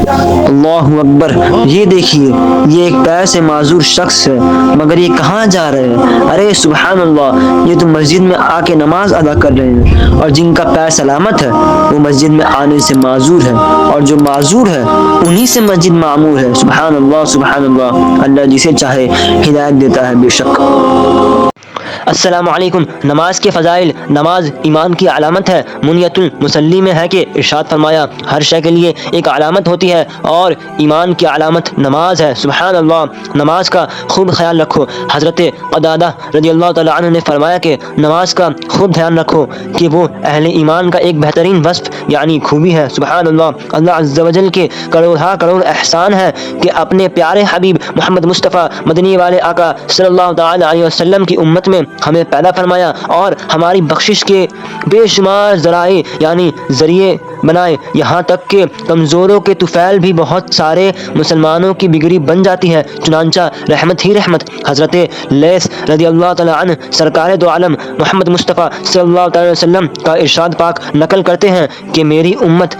اللہ اکبر، یہ دیکھیے، یہ ایک پیر سے معذور شخص ہے، مگر یہ کہاں جا رہے ہیں؟ ارے سبحان اللہ، یہ تو مسجد میں آ کے نماز ادا کر رہے ہیں، اور جن کا پیر سلامت ہے وہ مسجد میں آنے سے معذور ہے، اور جو معذور ہے انہی سے مسجد معمور ہے۔ سبحان اللہ سبحان اللہ، اللہ جسے چاہے ہدایت دیتا ہے بے شک۔ السلام علیکم۔ نماز کے فضائل۔ نماز ایمان کی علامت ہے۔ منیت المصلی میں ہے کہ ارشاد فرمایا، ہر شے کے لیے ایک علامت ہوتی ہے اور ایمان کی علامت نماز ہے۔ سبحان اللہ، نماز کا خوب خیال رکھو۔ حضرت قتادہ رضی اللہ تعالیٰ عنہ نے فرمایا کہ نماز کا خوب دھیان رکھو کہ وہ اہل ایمان کا ایک بہترین وصف یعنی خوبی ہے۔ سبحان اللہ، اللہ عز و جل کے کروڑ احسان ہے کہ اپنے پیارے حبیب محمد مصطفیٰ مدنی والے آقا صلی اللہ تعالیٰ علیہ وسلم کی امت میں ہمیں پیدا فرمایا اور ہماری بخشش کے بے شمار ذرائع یعنی ذریعے بنائے، یہاں تک کہ کمزوروں کے طفیل بھی بہت سارے مسلمانوں کی بگڑی بن جاتی ہے۔ چنانچہ رحمت ہی رحمت حضرت لیث رضی اللہ تعالیٰ عنہ سرکار دو عالم محمد مصطفیٰ صلی اللہ تعالی وسلم کا ارشاد پاک نقل کرتے ہیں کہ میری امت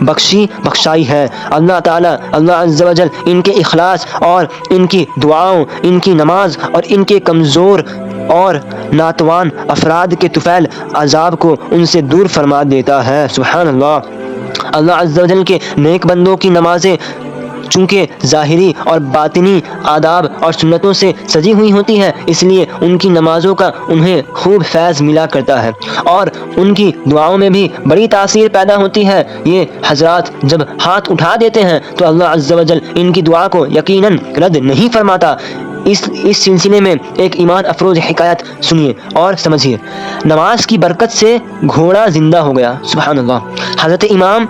بخشائی ہے۔ اللہ تعالیٰ اللہ عز و جل ان کے اخلاص اور ان کی دعاؤں، ان کی نماز اور ان کے کمزور اور ناتوان افراد کے طفیل عذاب کو ان سے دور فرما دیتا ہے۔ سبحان اللہ، اللہ عز و جل کے نیک بندوں کی نمازیں چونکہ ظاہری اور باطنی آداب اور سنتوں سے سجی ہوئی ہوتی ہے، اس لیے ان کی نمازوں کا انہیں خوب فیض ملا کرتا ہے اور ان کی دعاؤں میں بھی بڑی تاثیر پیدا ہوتی ہے۔ یہ حضرات جب ہاتھ اٹھا دیتے ہیں تو اللہ عز و جل ان کی دعا کو یقیناً رد نہیں فرماتا۔ اس سلسلے میں ایک ایمان افروز حکایت سنیے اور سمجھیے۔ نماز کی برکت سے گھوڑا زندہ ہو گیا۔ سبحان اللہ، حضرت امام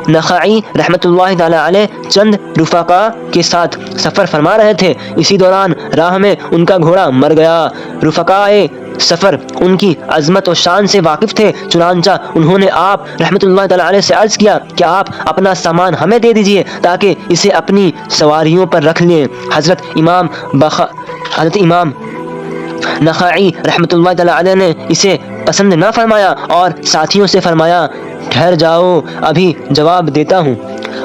نخعی رحمۃ اللہ تعالی علیہ چند رفقا کے ساتھ سفر فرما رہے تھے، اسی دوران راہ میں ان کا گھوڑا مر گیا۔ رفقائے سفر ان کی عظمت و شان سے واقف تھے، چنانچہ انہوں نے آپ رحمۃ اللہ تعالی علیہ سے عرض کیا کہ آپ اپنا سامان ہمیں دے دیجئے تاکہ اسے اپنی سواریوں پر رکھ لیں۔ حضرت امام نخعی رحمۃ اللہ تعالی علیہ نے اسے پسند نہ فرمایا اور ساتھیوں سے فرمایا، ٹھہر جاؤ، ابھی جواب دیتا ہوں۔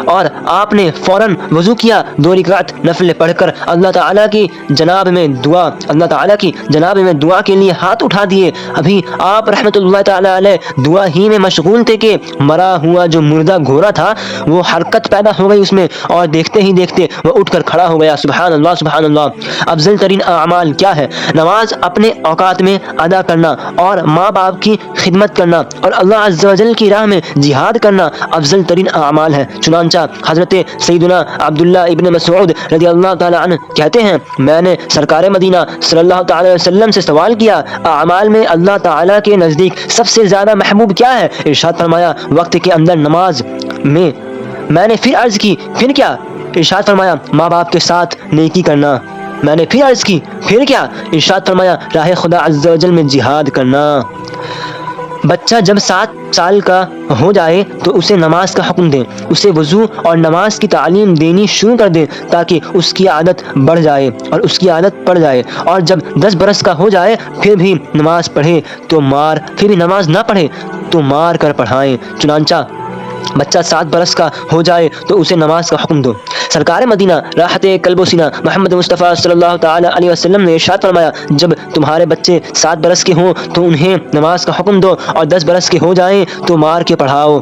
اور آپ نے فوراً وضو کیا، 2 رکعت نفل پڑھ کر اللہ تعالیٰ کی جناب میں دعا کے لیے ہاتھ اٹھا دیے۔ ابھی آپ رحمۃ اللہ تعالی علیہ دعا ہی میں مشغول تھے کہ مرا ہوا جو مردہ گھوڑا تھا وہ حرکت پیدا ہو گئی اس میں، اور دیکھتے ہی دیکھتے وہ اٹھ کر کھڑا ہو گیا۔ سبحان اللہ سبحان اللہ۔ افضل ترین اعمال کیا ہے؟ نماز اپنے اوقات میں ادا کرنا اور ماں باپ کی خدمت کرنا اور اللہ عز و جل کی راہ میں جہاد کرنا افضل ترین اعمال ہے۔ چنانچہ حضرت سیدنا عبداللہ ابن مسعود رضی اللہ تعالی عنہ کہتے ہیں، میں نے سرکار مدینہ صلی اللہ تعالی وسلم سے سوال کیا، اعمال میں اللہ تعالی کے نزدیک سب سے زیادہ محبوب کیا ہے؟ ارشاد فرمایا، وقت کے اندر نماز میں نے پھر عرض کی، پھر کیا؟ ارشاد فرمایا، ماں باپ کے ساتھ نیکی کرنا۔ میں نے پھر عرض کی، پھر کیا؟ ارشاد فرمایا، راہ خدا عز و جل میں جہاد کرنا۔ بچہ جب 7 سال کا ہو جائے تو اسے نماز کا حکم دیں، اسے وضو اور نماز کی تعلیم دینی شروع کر دیں تاکہ اس کی عادت بڑھ جائے اور اس کی عادت پڑ جائے، اور جب 10 برس کا ہو جائے پھر بھی نماز نہ پڑھے تو مار کر پڑھائیں۔ چنانچہ بچہ 7 برس کا ہو جائے تو اسے نماز کا حکم دو۔ سرکار مدینہ راحت قلب و سینہ محمد مصطفیٰ صلی اللہ تعالی علیہ وسلم نے ارشاد فرمایا، جب تمہارے بچے 7 برس کے ہوں تو انہیں نماز کا حکم دو، اور 10 برس کے ہو جائیں تو مار کے پڑھاؤ۔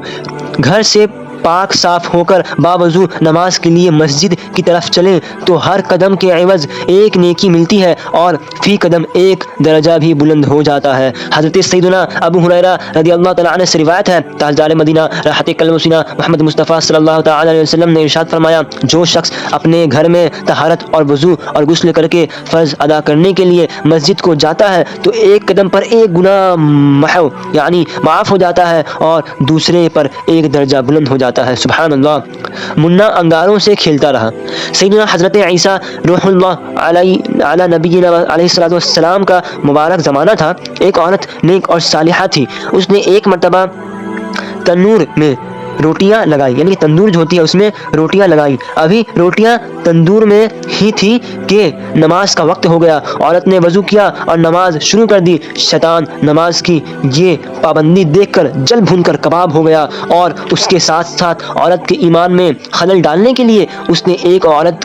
گھر سے پاک صاف ہو کر باوضو نماز کے لیے مسجد کی طرف چلیں تو ہر قدم کے عوض ایک نیکی ملتی ہے اور فی قدم ایک درجہ بھی بلند ہو جاتا ہے۔ حضرت سیدنا ابو ہریرہ رضی اللہ تعالیٰ عنہ سے روایت ہے، تاجدار مدینہ راحت قلب و سینہ محمد مصطفیٰ صلی اللہ تعالی علیہ وسلم نے ارشاد فرمایا، جو شخص اپنے گھر میں طہارت اور وضو اور غسل کر کے فرض ادا کرنے کے لیے مسجد کو جاتا ہے تو ایک قدم پر ایک گناہ محو یعنی معاف ہو جاتا ہے اور دوسرے پر ایک درجہ بلند ہو جاتا ہے۔ سبحان اللہ۔ منا انگاروں سے کھیلتا رہا۔ سیدنا حضرت عیسیٰ روح اللہ علی نبینا علیہ الصلوۃ والسلام کا مبارک زمانہ تھا۔ ایک عورت نیک اور صالحہ تھی، اس نے ایک مرتبہ تنور میں روٹیاں لگائی، یعنی تندور جو ہوتی ہے اس میں روٹیاں لگائی۔ ابھی روٹیاں تندور میں ہی تھی کہ نماز کا وقت ہو گیا۔ عورت نے وضو کیا اور نماز شروع کر دی۔ شیطان نماز کی یہ پابندی دیکھ کر جل بھن کر کباب ہو گیا، اور اس کے ساتھ ساتھ عورت کے ایمان میں خلل ڈالنے کے لیے اس نے ایک عورت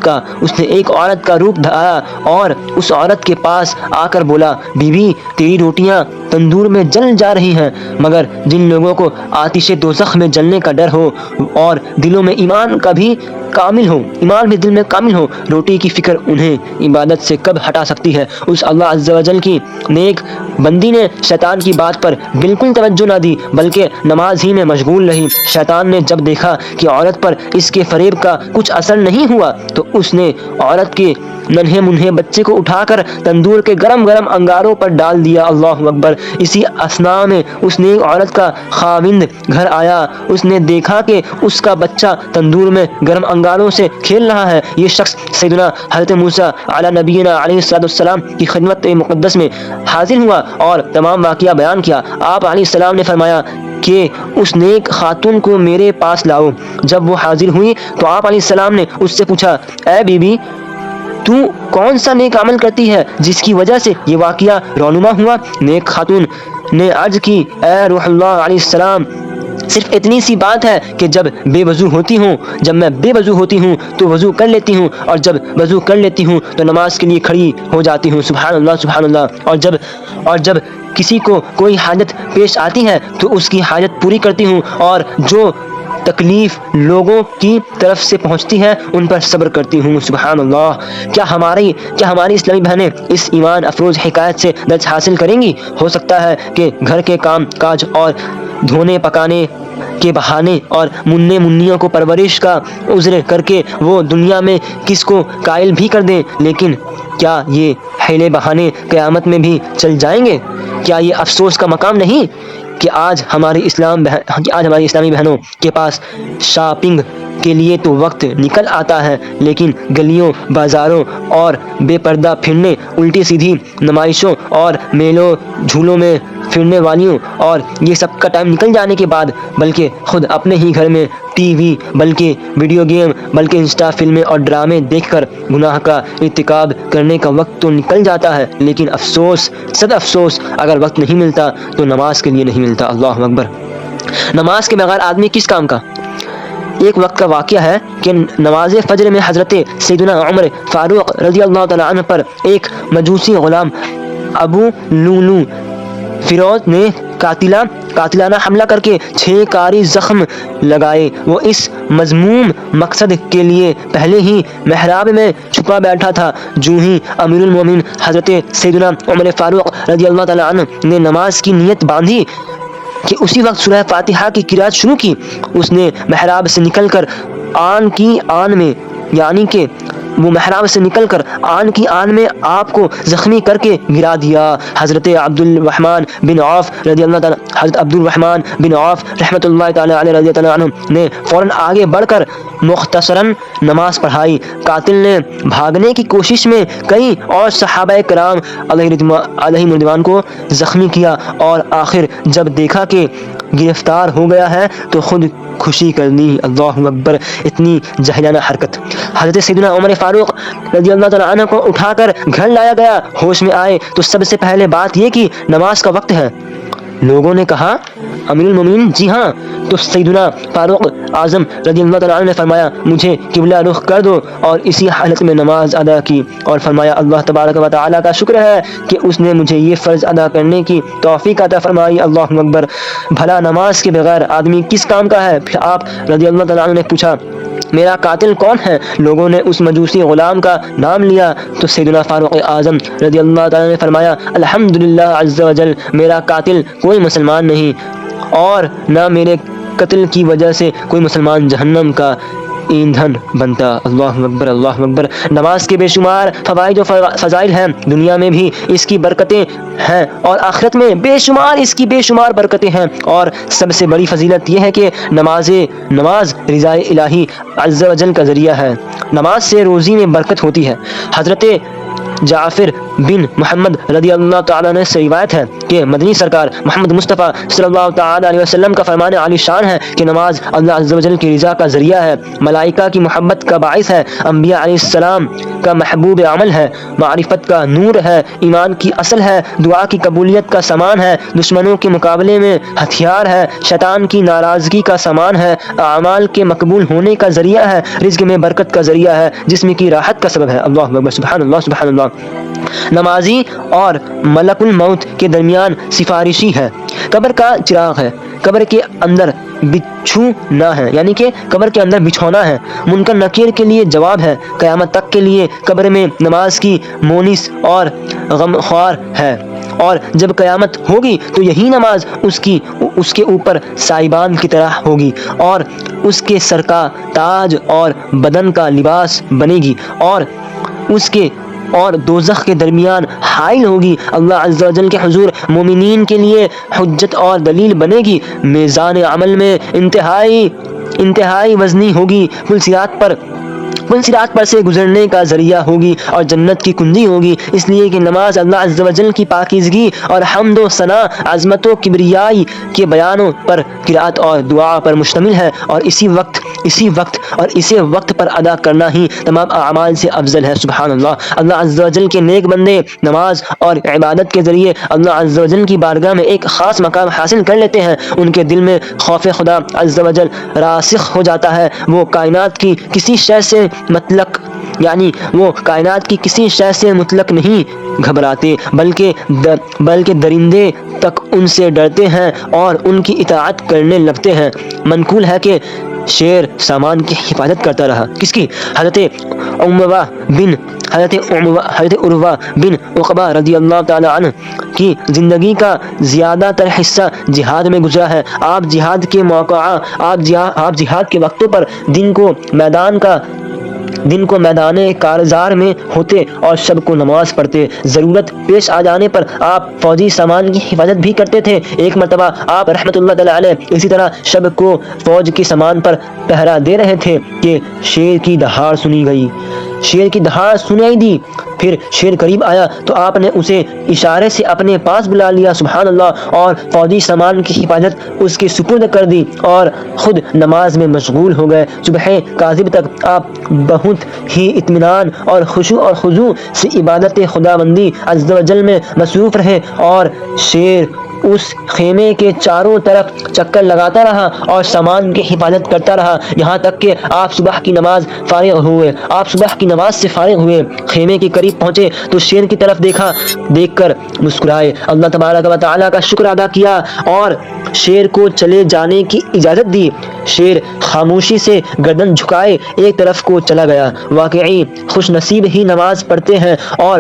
کا روپ دھارا اور اس عورت کے پاس آ کر بولا، بیوی تیری روٹیاں تندور میں جل جا رہی ہیں، مگر جن لوگوں کو آتش دوزخ میں جلنے کا ڈر ہو اور دلوں میں ایمان بھی دل میں کامل ہو، روٹی کی فکر انہیں عبادت سے کب ہٹا سکتی ہے؟ اس اللہ عز و جل کی نیک بندی نے شیطان کی بات پر بالکل توجہ نہ دی، بلکہ نماز ہی میں مشغول رہی۔ شیطان نے جب دیکھا کہ عورت پر اس کے فریب کا کچھ اثر نہیں ہوا تو اس نے عورت کے ننھے منھے بچے کو اٹھا کر تندور کے گرم گرم انگاروں پر ڈال دیا۔ اللہ اکبر! اسی اثناء میں اس نیک عورت کا خاوند گھر آیا۔ اس نے دیکھا کہ اس کا بچہ تندور میں گرم انگاروں سے کھیل رہا ہے۔ یہ شخص سیدنا حضرت موسیٰ علی نبینا علیہ السلام کی خدمت مقدس میں حاضر ہوا اور تمام واقعہ بیان کیا۔ آپ علیہ السلام نے فرمایا کہ اس نیک خاتون کو میرے پاس لاؤ۔ جب وہ حاضر ہوئی تو آپ علیہ السلام نے اس سے پوچھا، اے بی بی، تو کون سا نیک عمل کرتی ہے جس کی وجہ سے یہ واقعہ رونما ہوا؟ نیک خاتون نے عرض کی، اے روح اللہ علیہ السلام، صرف اتنی سی بات ہے کہ جب میں بے وضو ہوتی ہوں تو وضو کر لیتی ہوں، اور جب وضو کر لیتی ہوں تو نماز کے لیے کھڑی ہو جاتی ہوں۔ سبحان اللہ سبحان اللہ۔ اور جب کسی کو کوئی حاجت پیش آتی ہے تو اس کی حاجت پوری کرتی ہوں، اور جو تکلیف لوگوں کی طرف سے پہنچتی ہے ان پر صبر کرتی ہوں۔ سبحان اللہ! کیا ہماری اسلامی بہنیں اس ایمان افروز حکایت سے درس حاصل کریں گی؟ ہو سکتا ہے کہ گھر کے کام کاج اور دھونے پکانے کے بہانے اور منیوں کو پرورش کا عذر کر کے وہ دنیا میں کس کو قائل بھی کر دیں، لیکن کیا یہ حیلے بہانے قیامت میں بھی چل جائیں گے؟ کیا یہ افسوس کا مقام نہیں کہ آج ہماری اسلامی بہنوں کے پاس شاپنگ کے لیے تو وقت نکل آتا ہے، لیکن گلیوں بازاروں اور بے پردہ پھرنے، الٹی سیدھی نمائشوں اور میلوں جھولوں میں پھرنے والیوں اور یہ سب کا ٹائم نکل جانے کے بعد بلکہ خود اپنے ہی گھر میں ٹی وی، بلکہ ویڈیو گیم، بلکہ انسٹا فلمیں اور ڈرامے دیکھ کر گناہ کا ارتکاب کرنے کا وقت تو نکل جاتا ہے، لیکن افسوس، صد افسوس، اگر وقت نہیں ملتا تو نماز کے لیے نہیں ملتا۔ اللہ اکبر! نماز کے بغیر آدمی کس کام کا؟ ایک وقت کا واقعہ ہے کہ نماز فجر میں حضرت سیدنا عمر فاروق رضی اللہ تعالیٰ عنہ پر ایک مجوسی غلام ابو لولو فیروز نے قاتلانہ حملہ کر کے 6 کاری زخم لگائے۔ وہ اس مذموم مقصد کے لیے پہلے ہی محراب میں چھپا بیٹھا تھا۔ جو ہی امیر المومنین حضرت سیدنا عمر فاروق رضی اللہ تعالیٰ عنہ نے نماز کی نیت باندھی کہ اسی وقت سورہ فاتحہ کی قرات شروع کی، اس نے محراب سے نکل کر آن کی آن میں، یعنی کہ وہ محراب سے نکل کر آن کی آن میں آپ کو زخمی کر کے گرا دیا۔ حضرت عبد الرحمن بن عوف رحمۃ اللہ تعالی علیہ رضی اللہ عنہ نے فوراً آگے بڑھ کر مختصراً نماز پڑھائی۔ قاتل نے بھاگنے کی کوشش میں کئی اور صحابہ کرام علیہم رضوان کو زخمی کیا، اور آخر جب دیکھا کہ گرفتار ہو گیا ہے تو خود خوشی کر لی۔ اللہ اکبر! اتنی جاہلانہ حرکت! حضرت سیدنا عمر فاروق رضی اللہ تعالیٰ عنہ کو اٹھا کر گھر لایا گیا۔ ہوش میں آئے تو سب سے پہلے بات یہ کہ نماز کا وقت ہے۔ لوگوں نے کہا، امیر المومنین جی ہاں۔ تو سیدنا فاروق اعظم رضی اللہ تعالیٰ عنہ نے فرمایا، مجھے قبلہ رخ کر دو، اور اسی حالت میں نماز ادا کی، اور فرمایا اللہ تبارک و تعالیٰ کا شکر ہے کہ اس نے مجھے یہ فرض ادا کرنے کی توفیق عطا فرمائی۔ اللہ اکبر! بھلا نماز کے بغیر آدمی کس کام کا ہے؟ پھر آپ رضی اللہ تعالیٰ عنہ نے پوچھا، میرا قاتل کون ہے؟ لوگوں نے اس مجوسی غلام کا نام لیا تو سیدنا فاروق اعظم رضی اللہ تعالیٰ نے فرمایا، الحمدللہ عز و جل، میرا قاتل کوئی مسلمان نہیں، اور نہ میرے قتل کی وجہ سے کوئی مسلمان جہنم کا ایندھن بنتا۔ اللہ اکبر! اللہ اکبر! نماز کے بے شمار فوائد و فضائل ہیں، دنیا میں بھی اس کی برکتیں ہیں اور آخرت میں اس کی بے شمار برکتیں ہیں، اور سب سے بڑی فضیلت یہ ہے کہ نماز رضا الہی عز و جل کا ذریعہ ہے۔ نماز سے روزی میں برکت ہوتی ہے۔ حضرت جعفر بن محمد رضی اللہ تعالیٰ عنہ سے روایت ہے کہ مدنی سرکار محمد مصطفیٰ صلی اللہ تعالیٰ علیہ وسلم کا فرمان عالی شان ہے کہ نماز اللہ عز و جل کی رضا کا ذریعہ ہے، ملائکہ کی محبت کا باعث ہے، انبیاء علیہ السلام کا محبوب عمل ہے، معرفت کا نور ہے، ایمان کی اصل ہے، دعا کی قبولیت کا سامان ہے، دشمنوں کے مقابلے میں ہتھیار ہے، شیطان کی ناراضگی کا سامان ہے، اعمال کے مقبول ہونے کا ذریعہ ہے، رزق میں برکت کا ذریعہ ہے، جسم کی راحت کا سبب ہے۔ اللہ اکبر، سبحان اللہ سبحان اللہ۔ نمازی اور ملک الموت کے درمیان سفارشی ہے، قبر کا چراغ ہے، قبر کے اندر بچھونا ہے، یعنی کہ قبر کے اندر بچھونا ہے، منکر نکیر کے لیے جواب ہے، قیامت تک کے لیے قبر میں نماز کی مونس اور غمخوار ہے، اور جب قیامت ہوگی تو یہی نماز اس کے اوپر سائبان کی طرح ہوگی اور اس کے سر کا تاج اور بدن کا لباس بنے گی، اور دوزخ کے درمیان حائل ہوگی، اللہ عز و جل کے حضور مومنین کے لیے حجت اور دلیل بنے گی، میزان عمل میں انتہائی وزنی ہوگی، پل صراط پر سے گزرنے کا ذریعہ ہوگی اور جنت کی کنجی ہوگی، اس لیے کہ نماز اللہ عز و جل کی پاکیزگی اور حمد و ثنا، عظمت و کبریائی کے بیانوں پر، قرات اور دعا پر مشتمل ہے، اور اسی وقت پر ادا کرنا ہی تمام اعمال سے افضل ہے۔ سبحان اللہ۔ اللہ عز و جل کے نیک بندے نماز اور عبادت کے ذریعے اللہ عز و جل کی بارگاہ میں ایک خاص مقام حاصل کر لیتے ہیں، ان کے دل میں خوف خدا عز و جل راسخ ہو جاتا ہے، وہ کائنات کی کسی شے سے مطلق نہیں گھبراتے، بلکہ درندے تک ان سے ڈرتے ہیں اور ان کی اطاعت کرنے لگتے ہیں۔ منقول ہے کہ شیر سامان کی حفاظت کرتا رہا، کس کی؟ حضرت عروہ بن عقبہ رضی اللہ تعالی عنہ کی زندگی کا زیادہ تر حصہ جہاد میں گزرا ہے۔ آپ جہاد کے وقتوں پر دن کو میدان کارزار میں ہوتے اور شب کو نماز پڑھتے، ضرورت پیش آ جانے پر آپ فوجی سامان کی حفاظت بھی کرتے تھے۔ ایک مرتبہ آپ رحمۃ اللہ تعالی علیہ اسی طرح شب کو فوج کے سامان پر پہرا دے رہے تھے کہ شیر کی دہاڑ سنائی دی، پھر شیر قریب آیا تو آپ نے اسے اشارے سے اپنے پاس بلا لیا، سبحان اللہ، اور فوجی سامان کی حفاظت اس کے سپرد کر دی اور خود نماز میں مشغول ہو گئے۔ صبح کاذب تک آپ بہت ہی اطمینان اور خشوع اور خضوع سے عبادت خداوندی عز و جل میں مصروف رہے، اور شیر اس خیمے کے چاروں طرف چکر لگاتا رہا اور سامان کی حفاظت کرتا رہا، یہاں تک کہ آپ صبح کی نماز سے فارغ ہوئے، خیمے کے قریب پہنچے تو شیر کی طرف دیکھ کر مسکرائے، اللہ تبارک و تعالیٰ کا شکر ادا کیا اور شیر کو چلے جانے کی اجازت دی۔ شیر خاموشی سے گردن جھکائے ایک طرف کو چلا گیا۔ واقعی خوش نصیب ہی نماز پڑھتے ہیں، اور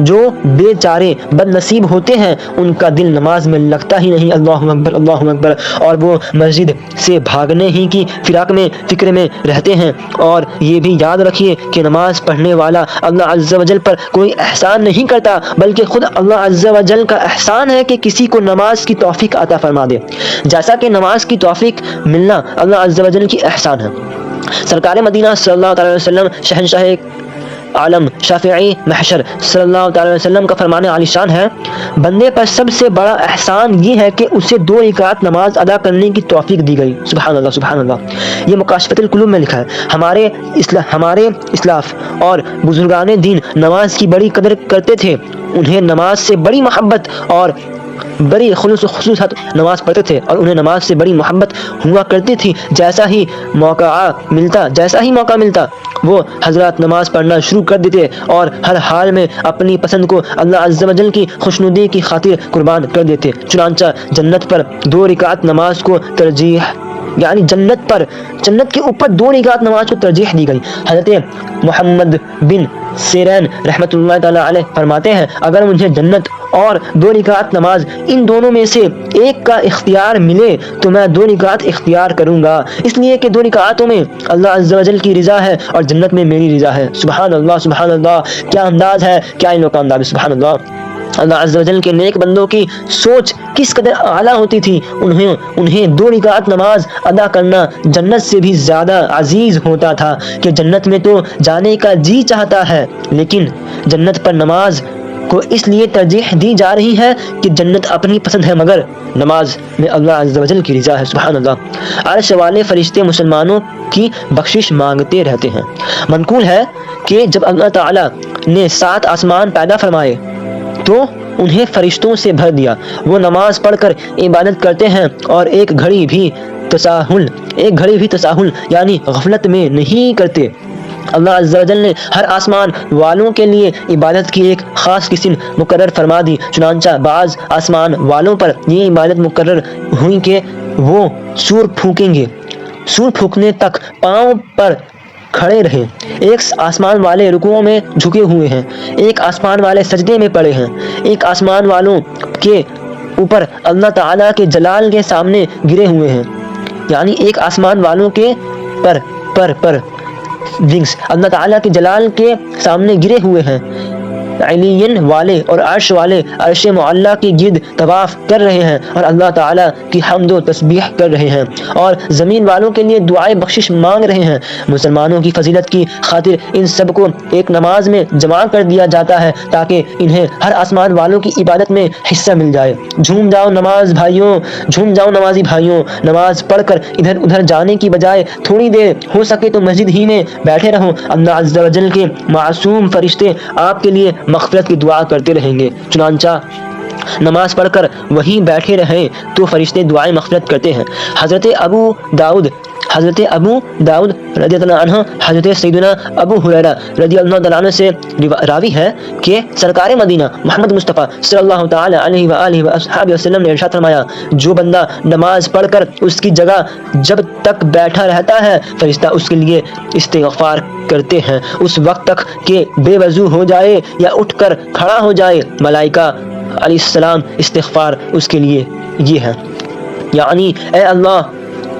جو بے چارے بد نصیب ہوتے ہیں ان کا دل نماز میں لگتا ہی نہیں۔ اللہ اکبر اللہ اکبر، اور وہ مسجد سے بھاگنے ہی کی فکر میں رہتے ہیں۔ اور یہ بھی یاد رکھیے کہ نماز پڑھنے والا اللہ عز و جل پر کوئی احسان نہیں کرتا، بلکہ خود اللہ عز و جل کا احسان ہے کہ کسی کو نماز کی توفیق عطا فرما دے، جیسا کہ نماز کی توفیق ملنا اللہ عز و جل کی احسان ہے۔ سرکار مدینہ صلی اللہ علیہ وسلم، شہنشاہ عالم شافعی محشر صلی اللہ علیہ وسلم کا فرمان عالی شان ہے، بندے پر سب سے بڑا احسان یہ ہے کہ اسے 2 رکعت نماز ادا کرنے کی توفیق دی گئی۔ سبحان اللہ سبحان اللہ۔ یہ مکاشفۃ القلوب میں لکھا ہے۔ ہمارے اسلاف اور بزرگان دین نماز کی بڑی قدر کرتے تھے، انہیں نماز سے بڑی محبت اور بڑی خلوص و خصوصیت نماز پڑھتے تھے، اور انہیں نماز سے بڑی محبت ہوا کرتی تھی۔ جیسا ہی موقع ملتا وہ حضرات نماز پڑھنا شروع کر دیتے اور ہر حال میں اپنی پسند کو اللہ عز و جل کی خوشنودی کی خاطر قربان کر دیتے۔ چنانچہ جنت پر 2 رکعت نماز کو ترجیح، یعنی جنت کے اوپر 2 رکعت نماز کو ترجیح دی گئی۔ حضرت محمد بن سیرین رحمۃ اللہ تعالی علیہ فرماتے ہیں، اگر مجھے جنت اور 2 رکعت نماز ان دونوں میں سے ایک کا اختیار ملے تو میں 2 رکعت اختیار کروں گا، اس لیے کہ 2 رکعتوں میں اللہ عز و جل کی رضا ہے اور جنت میں میری رضا ہے۔ سبحان اللہ سبحان اللہ، کیا انداز ہے، کیا ان لوگوں کا انداز ہے، سبحان اللہ۔ اللہ عز و جل کے نیک بندوں کی سوچ کس قدر اعلیٰ ہوتی تھی، انہیں 2 رکعت نماز ادا کرنا جنت سے بھی زیادہ عزیز ہوتا تھا کہ جنت میں تو جانے کا جی چاہتا ہے، لیکن جنت پر نماز کو اس لیے ترجیح دی جا رہی ہے کہ جنت اپنی پسند ہے، مگر نماز میں اللہ عز و جل کی رضا ہے۔ سبحان اللہ۔ عرش والے فرشتے مسلمانوں کی بخشش مانگتے رہتے ہیں۔ منقول ہے کہ جب اللہ تعالیٰ نے 7 آسمان پیدا فرمائے تو انہیں فرشتوں سے بھر دیا، وہ نماز پڑھ کر عبادت کرتے ہیں اور ایک گھڑی بھی تساہل یعنی غفلت میں نہیں کرتے۔ اللہ عز و جل نے ہر آسمان والوں کے لیے عبادت کی ایک خاص قسم مقرر فرما دی، چنانچہ بعض آسمان والوں پر یہ عبادت مقرر ہوئی کہ وہ سور پھونکیں گے، سور پھونکنے تک پاؤں پر کھڑے رہے۔ ایک آسمان والے رکوع میں جھکے ہوئے ہیں، ایک آسمان والے سجدے میں پڑے ہیں، ایک آسمان والوں کے اوپر اللہ تعالیٰ کے جلال کے سامنے گرے ہوئے ہیں، یعنی ایک آسمان والوں کے پر ونگز اللہ تعالیٰ کے جلال کے سامنے گرے ہوئے ہیں۔ علین والے اور عرش والے عرش معلیٰ کی گرد طواف کر رہے ہیں اور اللہ تعالیٰ کی حمد و تسبیح کر رہے ہیں، اور زمین والوں کے لیے دعائے بخشش مانگ رہے ہیں۔ مسلمانوں کی فضیلت کی خاطر ان سب کو ایک نماز میں جمع کر دیا جاتا ہے تاکہ انہیں ہر آسمان والوں کی عبادت میں حصہ مل جائے۔ جھوم جاؤ نمازی بھائیوں، نماز پڑھ کر ادھر ادھر جانے کی بجائے تھوڑی دیر ہو سکے تو مسجد ہی میں بیٹھے رہو۔ اللہ عز و جل کے معصوم فرشتے آپ کے لیے مغفرت کی دعا کرتے رہیں گے، چنانچہ نماز پڑھ کر وہیں بیٹھے رہیں تو فرشتے دعائیں مغفرت کرتے ہیں۔ حضرت ابو داؤد رضی اللہ عنہ حضرت سیدنا ابو ہریرہ رضی اللہ تعالیٰ عنہ سے راوی ہے کہ سرکار مدینہ محمد مصطفیٰ صلی اللہ تعالی علیہ وآلہ وصحبہ وسلم نے ارشاد فرمایا، جو بندہ نماز پڑھ کر اس کی جگہ جب تک بیٹھا رہتا ہے فرشتہ اس کے لیے استغفار کرتے ہیں اس وقت تک کہ بے وضو ہو جائے یا اٹھ کر کھڑا ہو جائے۔ ملائکہ علیہ السلام استغفار اس کے لیے یہ ہے، یعنی اے اللہ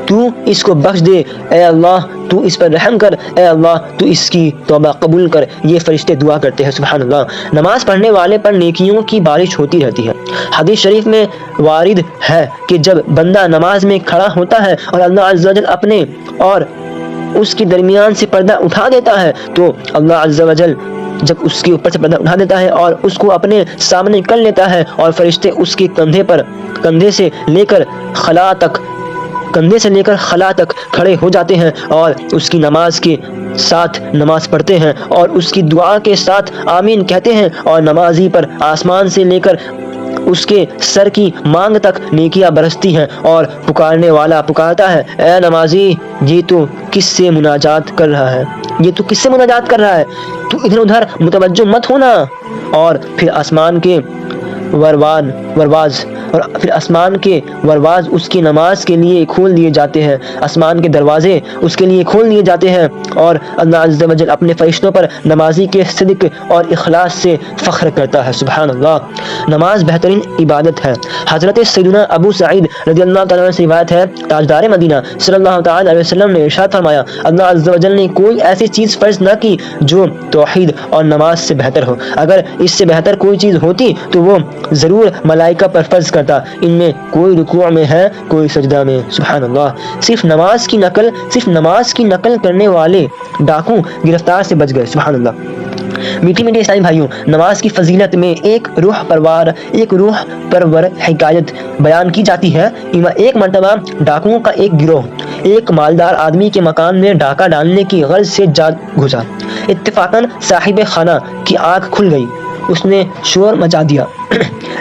تو اس کو بخش دے، اے اللہ تو اس پر رحم کر، اے اللہ تو اس کی توبہ قبول کر، یہ فرشتے دعا کرتے ہیں۔ سبحان اللہ۔ نماز پڑھنے والے پر نیکیوں کی بارش ہوتی رہتی ہے۔ حدیث شریف میں وارد ہے کہ جب بندہ نماز میں کھڑا ہوتا ہے اور اللہ عز و جل اپنے اور اس کے درمیان سے پردہ اٹھا دیتا ہے تو اللہ عز و جل جب اس کے اوپر سے پردہ اٹھا دیتا ہے اور اس کو اپنے سامنے کر لیتا ہے اور فرشتے اس کے کندھے سے لے کر خلا تک کھڑے ہو جاتے ہیں اور اس کی نماز کے ساتھ نماز پڑھتے ہیں اور اس کی دعا کے ساتھ آمین کہتے ہیں، اور نمازی پر آسمان سے لے کر اس کے سر کی مانگ تک نیکیاں برستی ہیں، اور پکارنے والا پکارتا ہے، اے نمازی یہ تو کس سے مناجات کر رہا ہے، تو ادھر ادھر متوجہ مت ہونا۔ اور پھر آسمان کے ورواز اس کی نماز کے لیے کھول دیے جاتے ہیں، آسمان کے دروازے اس کے لیے کھول دیے جاتے ہیں، اور اللہ عز و جل اپنے فرشتوں پر نمازی کے صدق اور اخلاص سے فخر کرتا ہے۔ سبحان اللہ۔ نماز بہترین عبادت ہے۔ حضرت سیدنا ابو سعید رضی اللہ تعالیٰ عنہ سے روایت ہے، تاجدار مدینہ صلی اللہ تعالیٰ علیہ وسلم نے ارشاد فرمایا، اللہ عز و جل نے کوئی ایسی چیز فرض نہ کی جو توحید اور نماز سے بہتر ہو، اگر اس سے بہتر کوئی چیز ہوتی تو وہ ضرور ملائکہ پر فرض کرتا، ان میں کوئی رکوع میں ہے کوئی سجدہ میں۔ سبحان اللہ۔ صرف نماز کی نقل کرنے والے ڈاکو گرفتار سے بچ گئے۔ سبحان اللہ۔ میٹھی اسلامی بھائیوں، نماز کی فضیلت میں ایک روح پرور حکایت بیان کی جاتی ہے۔ ایک مرتبہ ڈاکوؤں کا ایک گروہ ایک مالدار آدمی کے مکان میں ڈاکہ ڈالنے کی غرض سے جا گھسا۔ اتفاقاً صاحب خانہ کی آنکھ کھل گئی، اس نے شور مچا دیا،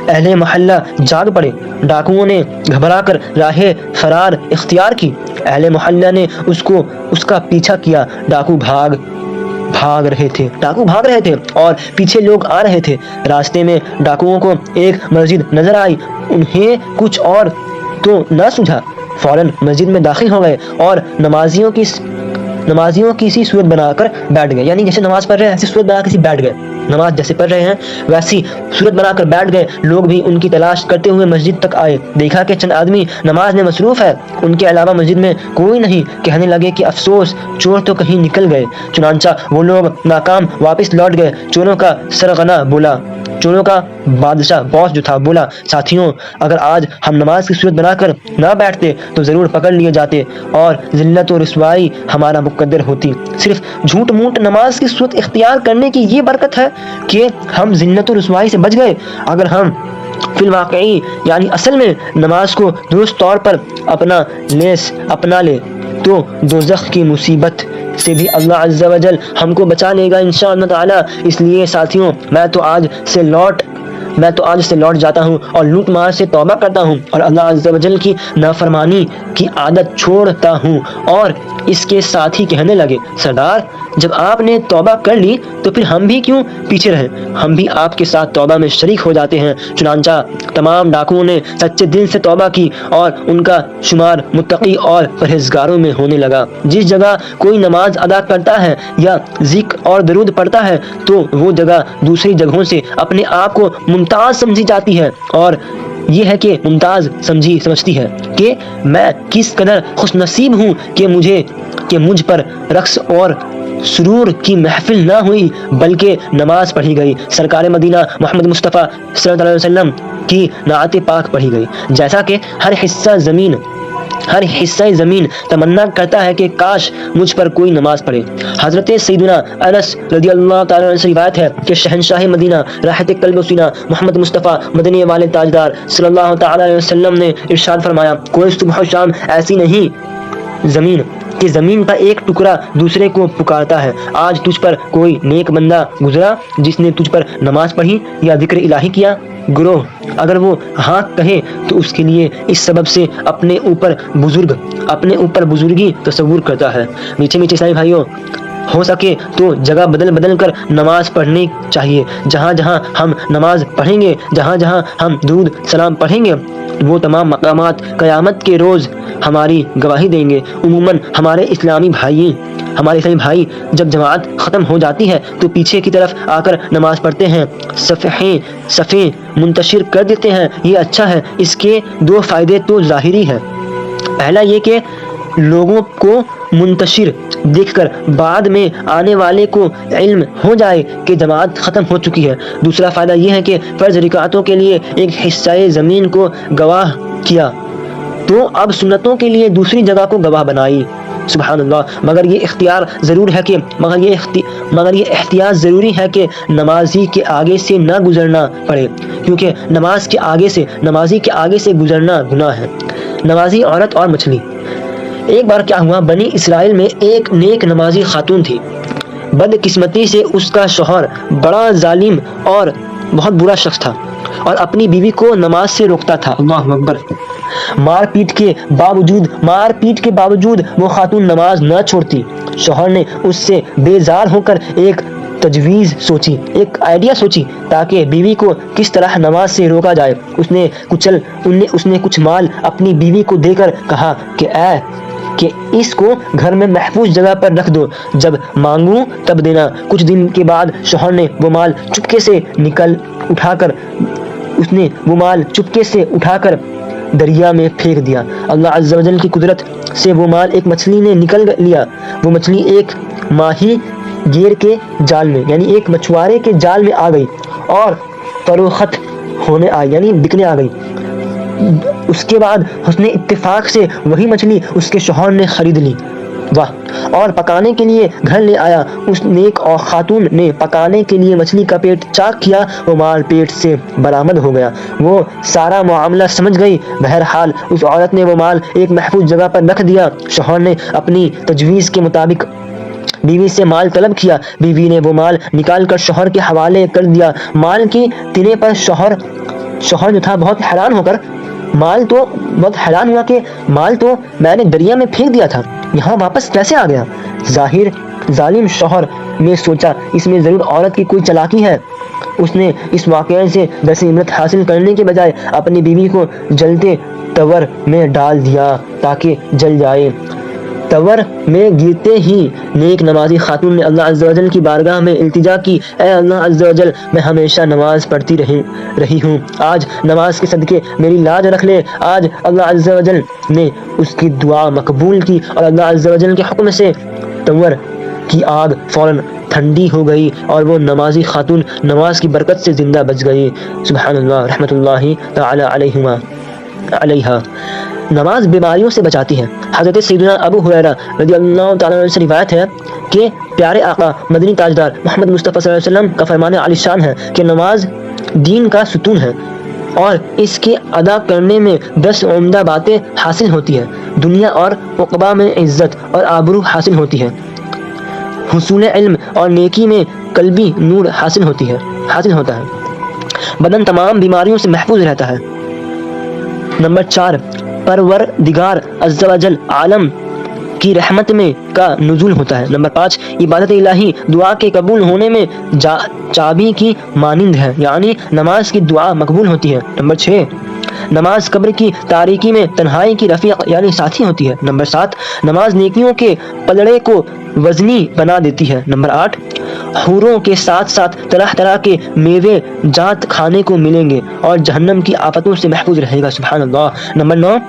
اہل محلہ جاگ پڑے، ڈاکوؤں نے گھبرا کر راہ فرار اختیار کی، اہل محلہ نے اس کا پیچھا کیا، ڈاکو بھاگ رہے تھے اور پیچھے لوگ آ رہے تھے۔ راستے میں ڈاکوؤں کو ایک مسجد نظر آئی، انہیں کچھ اور تو نہ سوجھا، فوراً مسجد میں داخل ہو گئے اور نمازیوں کی سی صورت بنا کر بیٹھ گئے، یعنی جیسے نماز پڑھ رہے ہیں ایسی صورت بنا کے بیٹھ گئے، نماز جیسے پڑھ رہے ہیں ویسی صورت بنا کر بیٹھ گئے۔ لوگ بھی ان کی تلاش کرتے ہوئے مسجد تک آئے، دیکھا کہ چند آدمی نماز میں مصروف ہے، ان کے علاوہ مسجد میں کوئی نہیں، کہنے لگے کہ افسوس چور تو کہیں نکل گئے، چنانچہ وہ لوگ ناکام واپس لوٹ گئے۔ چوروں کا سرغنہ بولا، چوروں کا بادشاہ باس جو تھا بولا ساتھیوں اگر آج ہم نماز کی صورت بنا کر نہ بیٹھتے تو ضرور پکڑ لیے جاتے اور ذلت و رسوائی ہمارا مقدر ہوتی۔ صرف جھوٹ موٹ نماز کی صورت اختیار کرنے کی یہ برکت ہے کہ ہم ذلت و رسوائی سے بچ گئے۔ اگر ہم فی الواقعی یعنی اصل میں نماز کو درست طور پر اپنا لے تو دوزخ کی مصیبت سے بھی اللہ عز و جل ہم کو بچا لے گا انشاءاللہ تعالی۔ اس لیے ساتھیوں میں تو آج سے لوٹ جاتا ہوں اور لوٹ مار سے توبہ کرتا ہوں اور اللہ عز و جل کی نافرمانی کی عادت چھوڑتا ہوں۔ اور اس کے ساتھ ہی کہنے لگے سردار جب آپ نے توبہ کر لی تو پھر ہم بھی کیوں پیچھے رہیں، ہم بھی آپ کے ساتھ توبہ میں شریک ہو جاتے ہیں۔ چنانچہ تمام ڈاکوؤں نے سچے دل سے توبہ کی اور ان کا شمار متقی اور پرہیزگاروں میں ہونے لگا۔ جس جگہ کوئی نماز ادا کرتا ہے یا ذکر اور درود پڑھتا ہے تو وہ جگہ دوسری جگہوں سے اپنے آپ کو ممتاز سمجھی جاتی ہے، اور یہ ہے کہ ممتاز سمجھتی ہے کہ میں کس قدر خوش نصیب ہوں کہ مجھ پر رقص اور سرور کی محفل نہ ہوئی بلکہ نماز پڑھی گئی، سرکار مدینہ محمد مصطفیٰ صلی اللہ علیہ وسلم کی نعت پاک پڑھی گئی۔ جیسا کہ ہر حصہ زمین تمنا کرتا ہے کہ کاش مجھ پر کوئی نماز پڑھے۔ حضرت سیدنا انس رضی اللہ تعالیٰ عنہ سے روایت ہے کہ شہنشاہ مدینہ راحت قلب و سینہ محمد مصطفیٰ مدنی والے تاجدار صلی اللہ تعالیٰ علیہ وسلم نے ارشاد فرمایا کوئی صبح و شام ایسی نہیں زمین کا ایک ٹکڑا دوسرے کو پکارتا ہے آج تجھ پر کوئی نیک بندہ گزرا جس نے تجھ پر نماز پڑھی یا ذکر الہی کیا؟ گروہ اگر وہ ہاں کہے تو اس کے لیے اس سبب سے اپنے اوپر بزرگی تصور کرتا ہے۔ میٹھے میٹھے اسلامی بھائیوں، ہو سکے تو جگہ بدل کر نماز پڑھنی چاہیے۔ جہاں جہاں ہم نماز پڑھیں گے، جہاں جہاں ہم درود سلام پڑھیں گے، وہ تمام مقامات قیامت کے روز ہماری گواہی دیں گے۔ عموماً ہمارے اسلامی بھائی جب جماعت ختم ہو جاتی ہے تو پیچھے کی طرف آ کر نماز پڑھتے ہیں، صفیں منتشر کر دیتے ہیں۔ یہ اچھا ہے، اس کے دو فائدے تو ظاہری ہیں۔ پہلا یہ کہ لوگوں کو منتشر دیکھ کر بعد میں آنے والے کو علم ہو جائے کہ جماعت ختم ہو چکی ہے۔ دوسرا فائدہ یہ ہے کہ فرض رکعتوں کے لیے ایک حصہ زمین کو گواہ کیا تو اب سنتوں کے لیے دوسری جگہ کو گواہ بنائی۔ سبحان اللہ۔ مگر یہ احتیاط ضروری ہے کہ نمازی کے آگے سے نہ گزرنا پڑے، کیونکہ نمازی کے آگے سے گزرنا گناہ ہے۔ نمازی عورت اور مچھلی۔ ایک بار کیا ہوا، بنی اسرائیل میں ایک نیک نمازی خاتون تھی۔ بدقسمتی سے اس کا شوہر بڑا ظالم اور بہت برا شخص تھا اور اپنی بیوی کو نماز سے روکتا تھا۔ اللہ اکبر۔ مار پیٹ کے باوجود وہ خاتون نماز نہ چھوڑتی۔ شوہر نے اس سے بیزار ہو کر ایک آئیڈیا سوچی تاکہ بیوی کو کس طرح نماز سے روکا جائے۔ اس نے کچھ مال اپنی بیوی کو دے کر کہا کہ اس کو گھر میں محفوظ جگہ پر رکھ دو، جب مانگوں تب دینا۔ کچھ دن کے بعد شوہر نے وہ مال چپکے سے اٹھا کر دریا میں پھینک دیا۔ اللہ عز و جل کی قدرت سے وہ مال ایک مچھلی نے نکل لیا۔ وہ مچھلی ایک ماہی گیر کے جال میں یعنی ایک مچھوارے کے جال میں آ گئی اور فروخت ہونے آئی یعنی بکنے آ گئی۔ اس کے بعد حسن اتفاق سے وہی مچھلی اس کے شوہر نے خرید لی، واہ، اور پکانے کے لیے گھر لے آیا۔ اس نیک اور خاتون نے پکانے کے لیے مچھلی کا پیٹ چاک کیا، وہ مال پیٹ سے برآمد ہو گیا۔ وہ سارا معاملہ سمجھ گئی۔ بہرحال اس عورت نے وہ مال ایک محفوظ جگہ پر رکھ دیا۔ شوہر نے اپنی تجویز کے مطابق بیوی سے مال طلب کیا۔ بیوی نے وہ مال نکال کر شوہر کے حوالے کر دیا۔ مال کی تنے پر شوہر جو تھا بہت حیران ہوا کہ مال تو میں نے دریا میں پھینک دیا تھا، یہاں واپس کیسے آ گیا؟ ظالم شوہر نے سوچا اس میں ضرور عورت کی کوئی چالاکی ہے۔ اس نے اس واقعے سے درس عبرت حاصل کرنے کے بجائے اپنی بیوی کو جلتے تور میں ڈال دیا تاکہ جل جائے۔ تور میں گرتے ہی نیک نمازی خاتون نے اللہ عز و جل کی بارگاہ میں التجا کی، اے اللہ عز و جل، میں ہمیشہ نماز پڑھتی رہی ہوں، آج نماز کے صدقے میری لاج رکھ لے۔ آج اللہ عز و جل نے اس کی دعا مقبول کی اور اللہ عز و جل کے حکم سے تور کی آگ فوراً ٹھنڈی ہو گئی اور وہ نمازی خاتون نماز کی برکت سے زندہ بچ گئی. سبحان اللہ رحمۃ اللہ تعالی علیہا. نماز بیماریوں سے بچاتی ہے. حضرت سیدنا ابو ہریرہ رضی اللہ تعالیٰ عنہ سے روایت ہے کہ پیارے آقا مدنی تاجدار محمد مصطفیٰ صلی اللہ علیہ وسلم کا فرمان عالی شان ہے کہ نماز دین کا ستون ہے اور اس کے ادا کرنے میں 10 عمدہ باتیں حاصل ہوتی ہے. دنیا اور عقبہ میں عزت اور آبرو حاصل ہوتی ہے. حصول علم اور نیکی میں قلبی نور حاصل ہوتا ہے. بدن تمام بیماریوں سے محفوظ رہتا ہے. نمبر 4 پروردگار عز و جل عالم کی رحمت میں کا نزول ہوتا ہے. نمبر 5 عبادت الہی دعا کے قبول ہونے میں چابی کی مانند ہے، یعنی نماز کی دعا مقبول ہوتی ہے. نمبر 6 نماز قبر کی تاریکی میں تنہائی کی رفیق یعنی ساتھی ہوتی ہے. نمبر 7 نماز نیکیوں کے پلڑے کو وزنی بنا دیتی ہے. نمبر 8 حوروں کے ساتھ ساتھ طرح طرح کے میوے جات کھانے کو ملیں گے اور جہنم کی آفتوں سے محفوظ رہے گا. سبحان اللہ. نمبر 9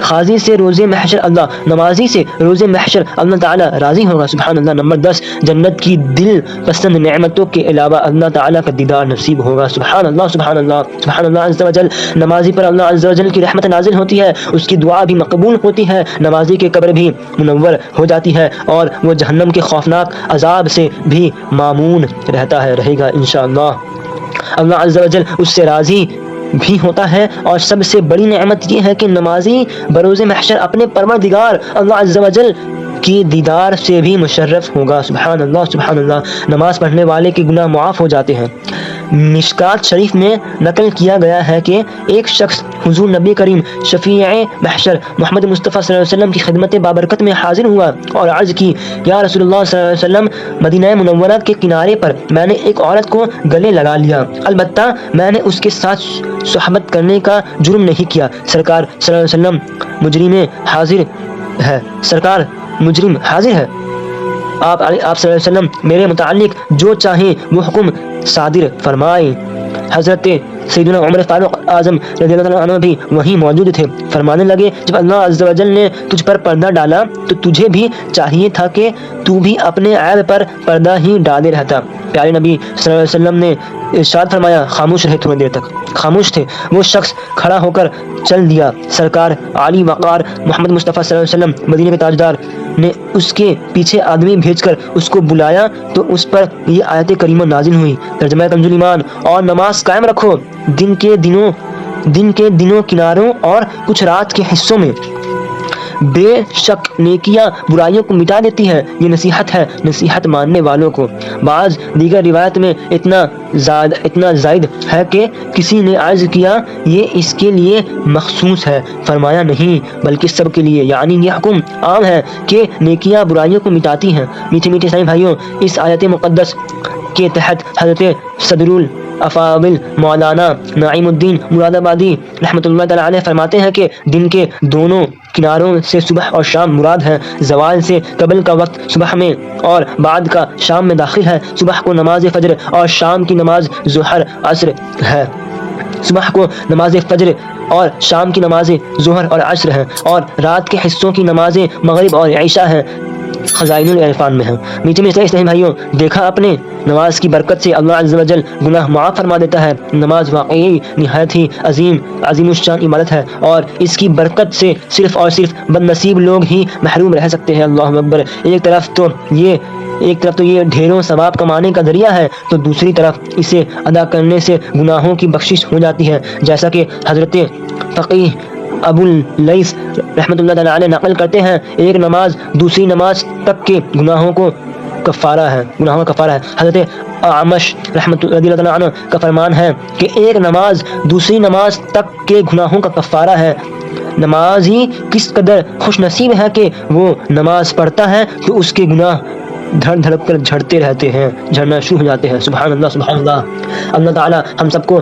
خاضی سے روز محشر نمازی سے روز محشر اللہ تعالیٰ راضی ہوگا. سبحان اللہ. نمبر 10 جنت کی دل پسند نعمتوں کے علاوہ اللہ تعالیٰ کا دیدار نصیب ہوگا. سبحان اللہ سبحان اللہ سبحان اللہ عز و جل. نمازی پر اللہ عز و جل کی رحمت نازل ہوتی ہے، اس کی دعا بھی مقبول ہوتی ہے، نمازی کی قبر بھی منور ہو جاتی ہے اور وہ جہنم کے خوفناک عذاب سے بھی مامون رہے گا انشاءاللہ. اللہ عز و جل اس سے راضی بھی ہوتا ہے اور سب سے بڑی نعمت یہ ہے کہ نمازی بروز محشر اپنے پروردگار اللہ عز و جل کی دیدار سے بھی مشرف ہوگا. سبحان اللہ سبحان اللہ. نماز پڑھنے والے کے گناہ معاف ہو جاتے ہیں. مشکات شریف میں نقل کیا گیا ہے کہ ایک شخص حضور نبی کریم شفیع محشر محمد مصطفیٰ صلی اللہ علیہ وسلم کی خدمت بابرکت میں حاضر ہوا اور عرض کی، یا رسول اللہ صلی اللہ علیہ وسلم، مدینہ منورہ کے کنارے پر میں نے ایک عورت کو گلے لگا لیا، البتہ میں نے اس کے ساتھ صحبت کرنے کا جرم نہیں کیا. سرکار صلی اللہ علیہ وسلم مجرم حاضر ہے. آپ صلی اللہ علیہ وسلم میرے متعلق جو چاہیں وہ حکم صادر فرمائیں. حضرت سیدنا عمر فاروق اعظم رضی اللہ عنہ بھی وہیں موجود تھے. فرمانے لگے، جب اللہ عز و جل نے تجھ پر پردہ ڈالا تو تجھے بھی چاہیے تھا کہ تو بھی اپنے عیب پر پردہ ہی ڈالے رہتا. پیارے نبی صلی اللہ علیہ وسلم نے ارشاد فرمایا، خاموش رہے. تھوڑی دیر تک خاموش تھے. وہ شخص کھڑا ہو کر چل دیا. سرکار علی وقار محمد مصطفیٰ صلی اللہ علیہ وسلم مدینہ کے تاجدار نے اس کے پیچھے آدمی بھیج کر اس کو بلایا تو اس پر یہ آیت کریمہ نازل ہوئی. ترجمہ کنز ایمان. اور نماز قائم رکھو دن کے دنوں کناروں اور کچھ رات کے حصوں میں. بے شک نیکیاں برائیوں کو مٹا دیتی ہے. یہ نصیحت ہے نصیحت ماننے والوں کو. بعض دیگر روایت میں اتنا زائد ہے کہ کسی نے عرض کیا، یہ اس کے لیے مخصوص ہے. فرمایا نہیں بلکہ سب کے لیے، یعنی یہ حکم عام ہے کہ نیکیاں برائیوں کو مٹاتی ہیں. میٹھے میٹھے اسلامی بھائیوں، اس آیت مقدس کے تحت حضرت صدر الافاضل مولانا نعیم الدین مراد آبادی رحمۃ اللہ تعالی علیہ فرماتے ہیں کہ دن کے دونوں کناروں سے صبح اور شام مراد ہے. زوال سے قبل کا وقت صبح میں اور بعد کا شام میں داخل ہے. صبح کو نماز فجر اور شام کی نماز ظہر عصر ہے. صبح کو نماز فجر اور شام کی نمازیں ظہر اور عصر ہیں اور رات کے حصوں کی نمازیں مغرب اور عشاء ہیں. خزائن العرفان میں ہیں. میٹھے میٹھے اسلامی بھائیوں، دیکھا اپنے نماز کی برکت سے اللہ عز و جل گناہ معاف فرما دیتا ہے. نماز واقعی نہایت ہی عظیم الشان عبادت ہے اور اس کی برکت سے صرف اور صرف بد نصیب لوگ ہی محروم رہ سکتے ہیں. اللہ اکبر. ایک طرف تو یہ ڈھیروں ثواب کمانے کا ذریعہ ہے تو دوسری طرف اسے ادا کرنے سے گناہوں کی بخشش ہو جاتی ہے، جیسا کہ حضرت فقیہ ابو اللیث رحمۃ اللہ تعالی علیہ نقل کرتے ہیں، ایک نماز دوسری نماز تک کے گناہوں کا کفارہ ہے. حضرت اعمش رحمۃ اللہ تعالی عنہ کا فرمان ہے کہ ایک نماز دوسری نماز تک کے گناہوں کا کفارہ ہے. نمازی کس قدر خوش نصیب ہے کہ وہ نماز پڑھتا ہے تو اس کے گناہ دھڑک کر جھڑنا شروع ہو جاتے ہیں. سبحان اللہ سبحان اللہ. اللہ تعالی ہم سب کو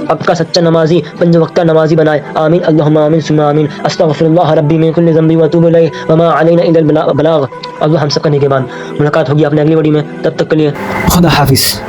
پکا سچا نمازی 5 وقتہ نمازی بنائے. آمین اللہم آمین ثم آمین. استغفر اللہ ربی من کل ذنب واتوب الیہ وما علینا الا البلاغ. اللہ ہم سب کا نگہبان. ملاقات ہوگی اپنے اگلی ویڈیو میں، تب تک کے لیے خدا حافظ.